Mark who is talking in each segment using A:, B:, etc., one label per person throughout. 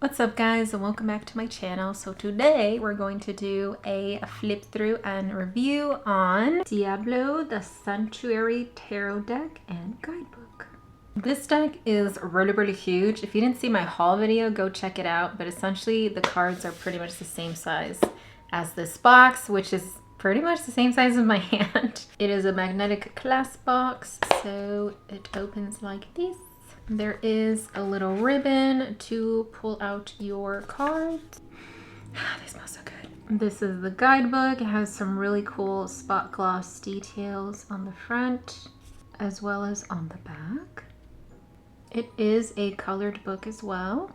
A: What's up guys, and welcome back to my channel. So today we're going to do a flip through and review on Diablo, the Sanctuary Tarot deck and guidebook. This deck is really huge. If you didn't see my haul video, go check it out. But essentially the cards are pretty much the same size as this box, which is pretty much the same size as my hand. It is a magnetic clasp box, so it opens like this. There is a little ribbon to pull out your cards. They smell so good. This is the guidebook. It has some really cool spot gloss details on the front as well as on the back. It is a colored book as well.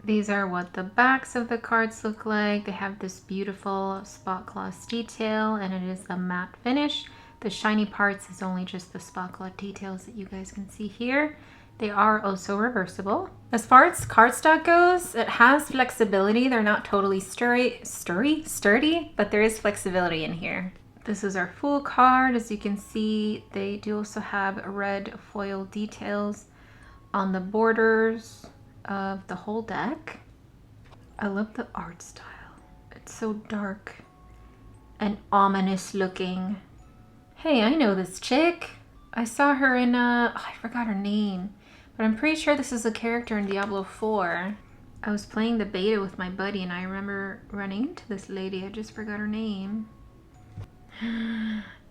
A: These are what the backs of the cards look like. They have this beautiful spot gloss detail and it is a matte finish. The shiny parts is only just the spot gloss details that you guys can see here. They are also reversible. As far as cardstock goes, it has flexibility. They're not totally sturdy, but there is flexibility in here. This is our full card. As you can see, they do also have red foil details on the borders of the whole deck. I love the art style. It's so dark and ominous looking. Hey, I know this chick. I saw her in I forgot her name. But I'm pretty sure this is a character in Diablo 4. I was playing the beta with my buddy and I remember running into this lady. I just forgot her name.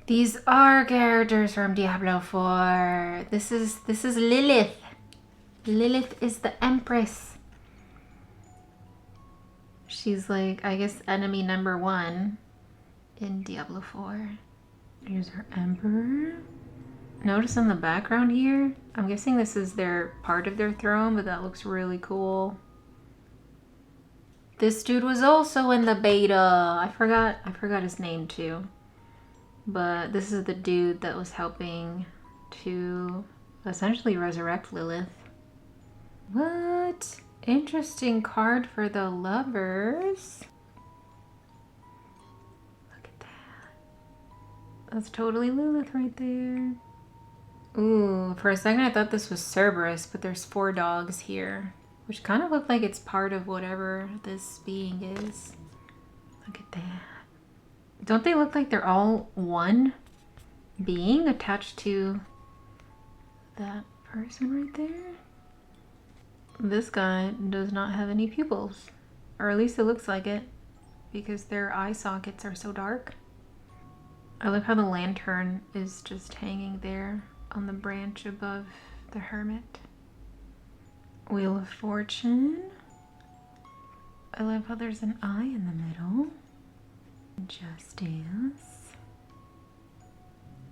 A: These are characters from Diablo 4. This is Lilith. Lilith is the Empress. She's like, I guess, enemy number 1 in Diablo 4. Here's her Emperor. Notice in the background here, I'm guessing this is their part of their throne, but that looks really cool. This dude was also in the beta. I forgot his name too. But this is the dude that was helping to essentially resurrect Lilith. What? Interesting card for the lovers. Look at that. That's totally Lilith right there. Ooh, for a second I thought this was Cerberus, but there's 4 dogs here, which kind of look like it's part of whatever this being is. Look at that. Don't they look like they're all one being attached to that person right there? This guy does not have any pupils, or at least it looks like it, because their eye sockets are so dark. I love how the lantern is just hanging there on the branch above the hermit. Wheel of Fortune. I love how there's an eye in the middle. Justice.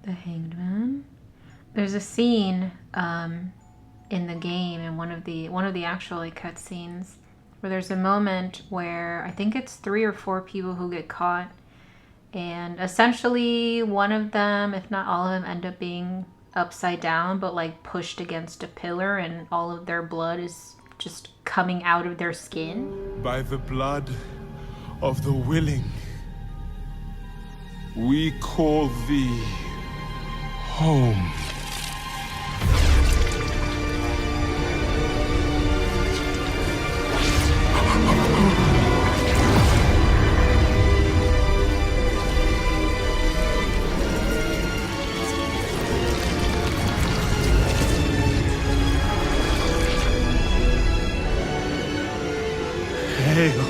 A: The Hanged Man. There's a scene in the game, in one of the actual cutscenes, where there's a moment where I think it's 3 or 4 people who get caught, and essentially one of them, if not all of them, end up being upside down, but like pushed against a pillar, and all of their blood is just coming out of their skin.
B: By the blood of the willing, we call thee home. Hail,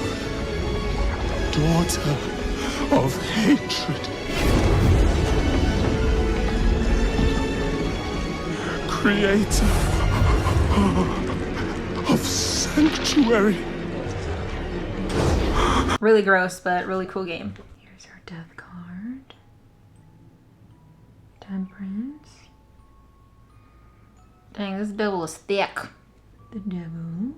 B: daughter of hatred, creator of sanctuary.
A: Really gross, but really cool game. Here's our death card. Temperance. Dang, this devil is thick. The devil.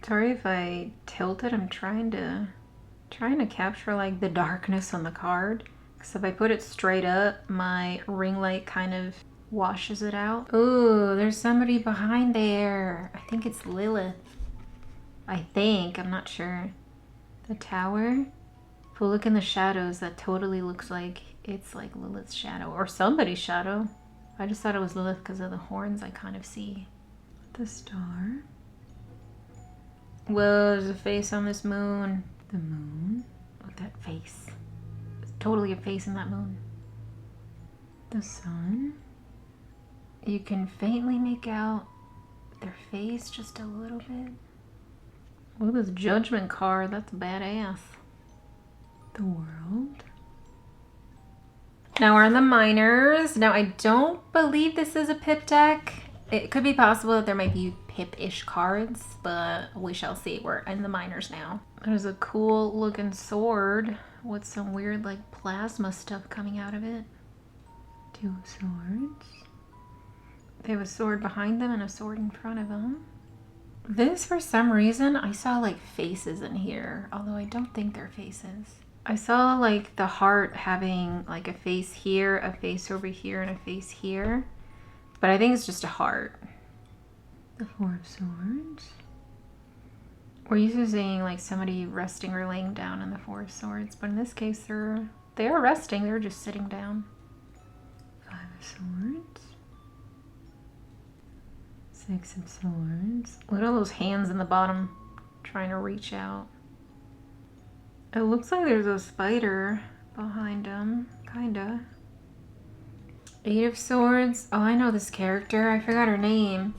A: Sorry if I tilted. I'm trying to capture like the darkness on the card. Because if I put it straight up, my ring light kind of washes it out. Ooh, there's somebody behind there. I think it's Lilith. I'm not sure. The tower. If we look in the shadows, that totally looks like it's like Lilith's shadow or somebody's shadow. I just thought it was Lilith because of the horns I kind of see. The star. Whoa, there's a face on this moon. The moon? Look at that face. There's totally a face in that moon. The sun? You can faintly make out their face just a little bit. Look at this judgment card. That's badass. The world? Now we're on the minors. Now I don't believe this is a pip deck. It could be possible that there might be pip-ish cards, but we shall see. We're in the minors now. There's a cool looking sword with some weird like plasma stuff coming out of it. Two swords. They have a sword behind them and a sword in front of them. This, for some reason, I saw like faces in here, although I don't think they're faces. I saw like the heart having like a face here, a face over here, and a face here. But I think it's just a heart. The Four of Swords. We're used to seeing like somebody resting or laying down in the Four of Swords, but in this case they are resting, they're just sitting down. Five of Swords. Six of Swords. Look at all those hands in the bottom trying to reach out. It looks like there's a spider behind them, kinda. Eight of Swords. Oh, I know this character. I forgot her name.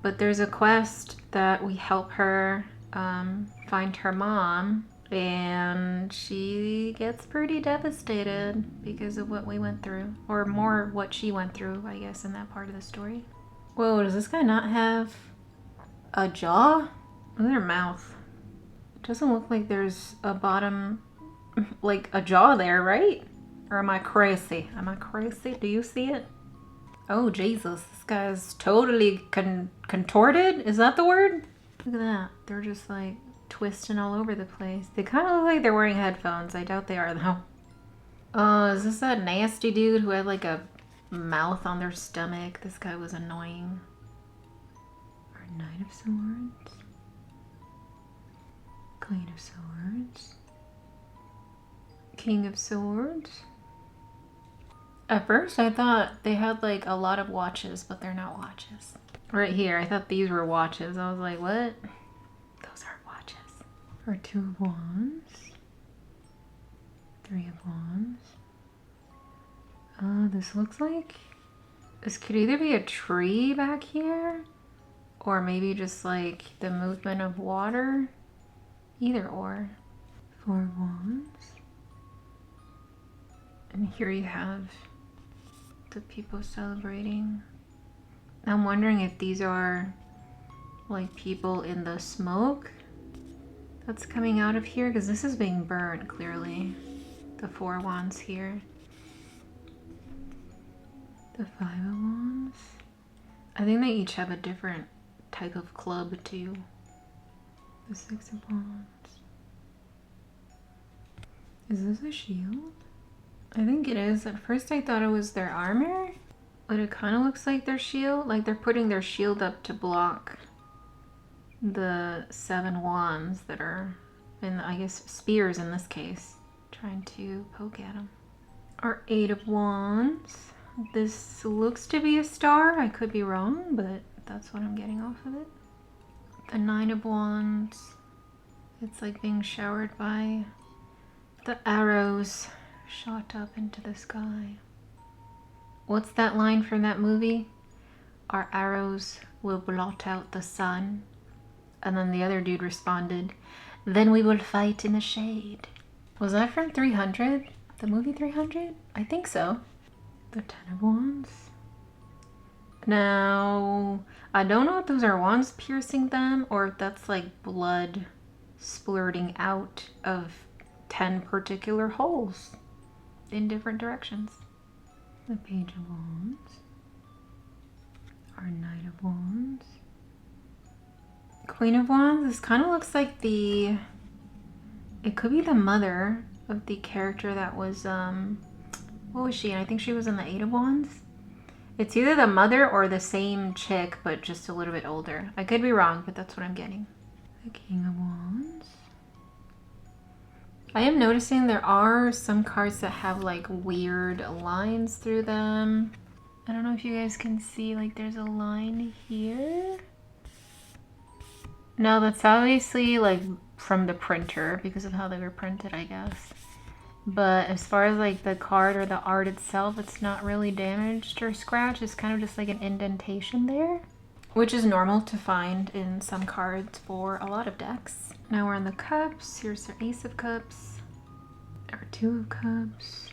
A: But there's a quest that we help her find her mom. And she gets pretty devastated because of what we went through. Or more what she went through, I guess, in that part of the story. Whoa, does this guy not have a jaw? Look at her mouth. It doesn't look like there's a bottom, like a jaw there, right? Or am I crazy? Am I crazy? Do you see it? Oh, Jesus. This guy's totally contorted? Is that the word? Look at that. They're just like twisting all over the place. They kind of look like they're wearing headphones. I doubt they are, though. Oh, is this that nasty dude who had like a mouth on their stomach? This guy was annoying. Our Knight of Swords. Queen of Swords. King of Swords. At first I thought they had like a lot of watches, but they're not watches. Right here, I thought these were watches. I was like, what? Those aren't watches. Or Two of Wands. Three of Wands. This looks like this could either be a tree back here or maybe just like the movement of water. Either or. Four of Wands. And here you have the people celebrating. I'm wondering if these are like people in the smoke that's coming out of here, because this is being burned clearly. The Four of Wands here. The Five of Wands. I think they each have a different type of club too. The Six of Wands. Is this a shield? I think it is. At first I thought it was their armor, but it kind of looks like their shield. Like they're putting their shield up to block the Seven Wands that are, and I guess spears in this case, trying to poke at them. Our Eight of Wands. This looks to be a star. I could be wrong, but that's what I'm getting off of it. The Nine of Wands. It's like being showered by the arrows shot up into the sky. What's that line from that movie? Our arrows will blot out the sun. And then the other dude responded, then we will fight in the shade. Was that from 300? The movie 300? I think so. The Ten of Wands. Now, I don't know if those are wands piercing them or if that's like blood splurting out of 10 particular holes in different directions. The Page of Wands. Our Knight of Wands. Queen of Wands. This kind of looks like it could be the mother of the character that was, what was she? I think she was in the Eight of Wands. It's either the mother or the same chick, but just a little bit older. I could be wrong, but that's what I'm getting. The King of Wands. I am noticing there are some cards that have like weird lines through them. I don't know if you guys can see, like there's a line here. No, that's obviously like from the printer because of how they were printed, I guess. But as far as like the card or the art itself, it's not really damaged or scratched. It's kind of just like an indentation there, which is normal to find in some cards for a lot of decks. Now we're on the cups. Here's our Ace of Cups, our Two of Cups.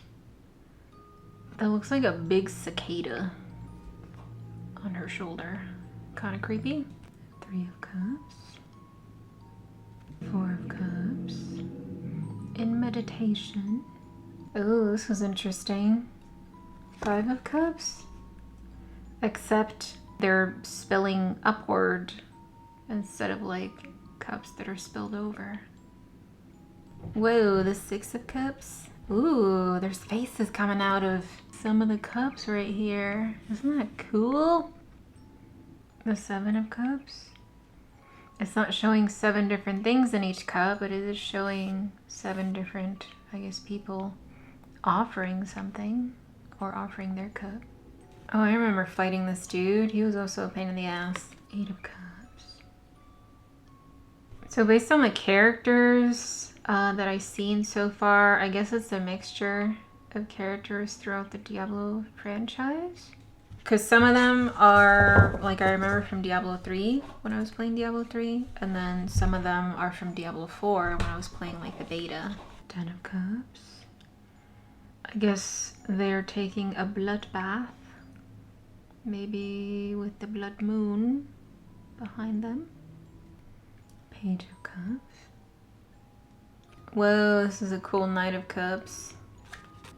A: That looks like a big cicada on her shoulder. Kind of creepy. Three of Cups, Four of Cups. In meditation. Oh, this was interesting. Five of Cups. Except they're spilling upward instead of like cups that are spilled over. Whoa, the Six of Cups. Ooh, there's faces coming out of some of the cups right here. Isn't that cool? The Seven of Cups. It's not showing 7 different things in each cup, but it is showing 7 different, I guess, people offering something or offering their cup. Oh, I remember fighting this dude. He was also a pain in the ass. Eight of Cups. So based on the characters that I've seen so far, I guess it's a mixture of characters throughout the Diablo franchise. Because some of them are, like I remember from Diablo 3 when I was playing Diablo 3, and then some of them are from Diablo 4 when I was playing like the beta. Ten of Cups. I guess they're taking a blood bath, maybe with the blood moon behind them. Page of Cups. Whoa, this is a cool Knight of Cups.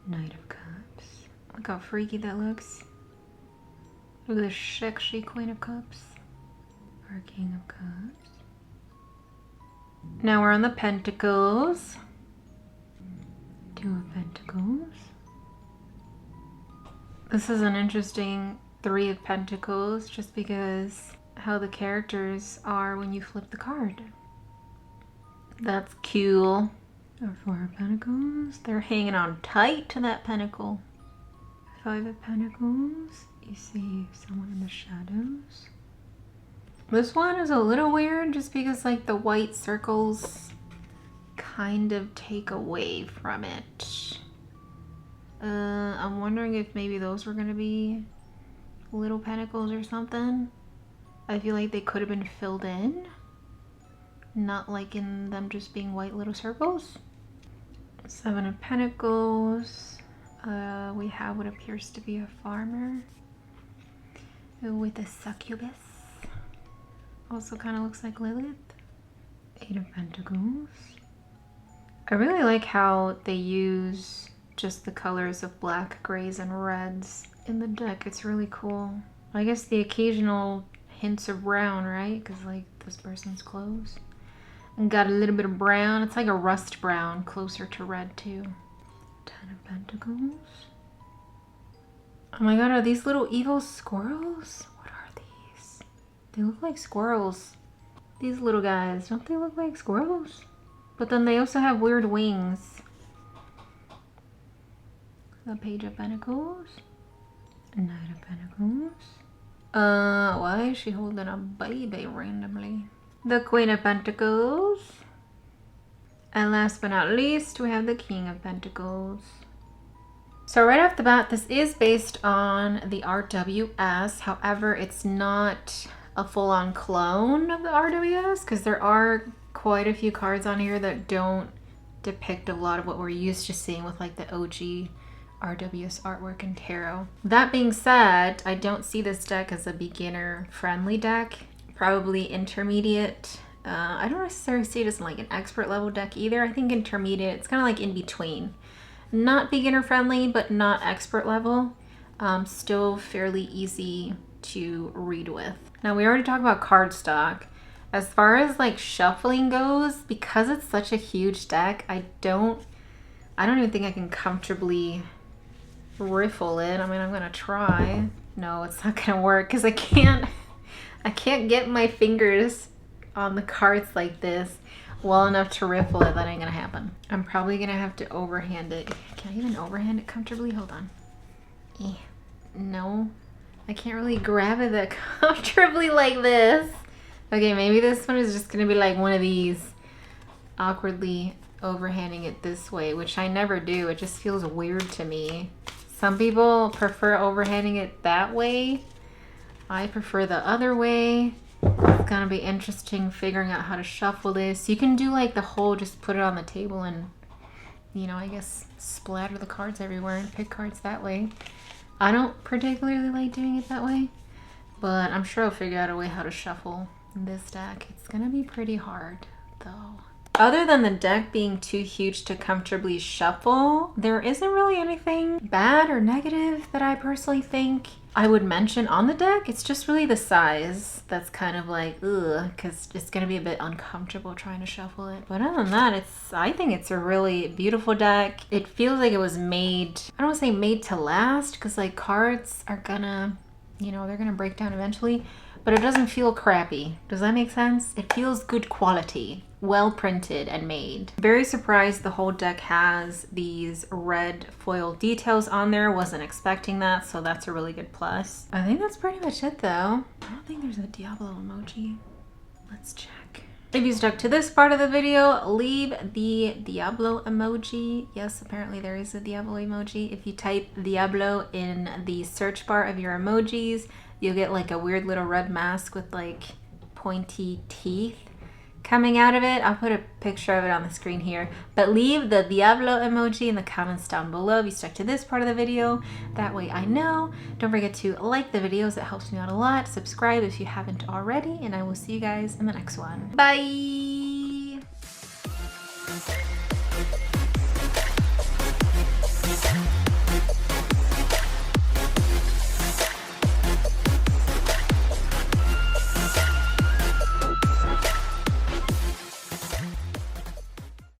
A: Knight of Cups. Look how freaky that looks. Look at this sexy Queen of Cups. Our King of Cups. Now we're on the Pentacles. Two of Pentacles. This is an interesting Three of Pentacles just because how the characters are when you flip the card. That's cool. Our Four of Pentacles. They're hanging on tight to that pentacle. Five of Pentacles. You see someone in the shadows. This one is a little weird just because like the white circles kind of take away from it. I'm wondering if maybe those were gonna be little pentacles or something. I feel like they could have been filled in, not like in them just being white little circles. Seven of Pentacles. We have what appears to be a farmer with a succubus. Also kind of looks like Lilith. Eight of Pentacles. I really like how they use just the colors of black, grays, and reds in the deck. It's really cool. I guess the occasional hints of brown, right? Because like this person's clothes. And got a little bit of brown. It's like a rust brown, closer to red too. Ten of Pentacles. Oh my god, are these little evil squirrels? What are these? They look like squirrels. These little guys, don't they look like squirrels? But then they also have weird wings. The Page of Pentacles. Knight of Pentacles. Why is she holding a baby randomly? The Queen of Pentacles. And last but not least, we have the King of Pentacles. So right off the bat, this is based on the RWS. However, it's not a full-on clone of the RWS because there are quite a few cards on here that don't depict a lot of what we're used to seeing with like the OG RWS artwork and tarot. That being said, I don't see this deck as a beginner-friendly deck. Probably intermediate. I don't necessarily see it as like an expert level deck either. I think intermediate, it's kind of like in between. Not beginner friendly, but not expert level. Still fairly easy to read with. Now we already talked about cardstock. As far as like shuffling goes, because it's such a huge deck, I don't even think I can comfortably riffle it. I mean, I'm gonna try. No, it's not gonna work because I can't get my fingers on the cards like this well enough to riffle it. That ain't gonna happen. I'm probably gonna have to overhand it. Can I even overhand it comfortably? Hold on. No, I can't really grab it that comfortably like this. Okay, maybe this one is just gonna be like one of these awkwardly overhanding it this way, which I never do. It just feels weird to me. Some people prefer overhanding it that way. I prefer the other way. It's gonna be interesting figuring out how to shuffle this. You can do like the whole, just put it on the table and, you know, I guess splatter the cards everywhere and pick cards that way. I don't particularly like doing it that way, but I'm sure I'll figure out a way how to shuffle this deck. It's gonna be pretty hard though. Other than the deck being too huge to comfortably shuffle, there isn't really anything bad or negative that I personally think I would mention on the deck. It's just really the size that's kind of like, ugh, because it's going to be a bit uncomfortable trying to shuffle it. But other than that, I think it's a really beautiful deck. It feels like it was made, I don't want to say made to last, because like cards are gonna, you know, they're gonna break down eventually, but it doesn't feel crappy. Does that make sense? It feels good quality. Well printed and made. Very surprised the whole deck has these red foil details on there. Wasn't expecting that, so that's a really good plus. I think that's pretty much it though. I don't think there's a Diablo emoji. Let's check. If you stuck to this part of the video, leave the Diablo emoji. Yes, apparently there is a Diablo emoji. If you type Diablo in the search bar of your emojis, you'll get like a weird little red mask with like pointy teeth coming out of it. I'll put a picture of it on the screen here, but leave the Diablo emoji in the comments down below if you stuck to this part of the video. That way I know. Don't forget to like the videos, it helps me out a lot. Subscribe if you haven't already, and I will see you guys in the next one. Bye!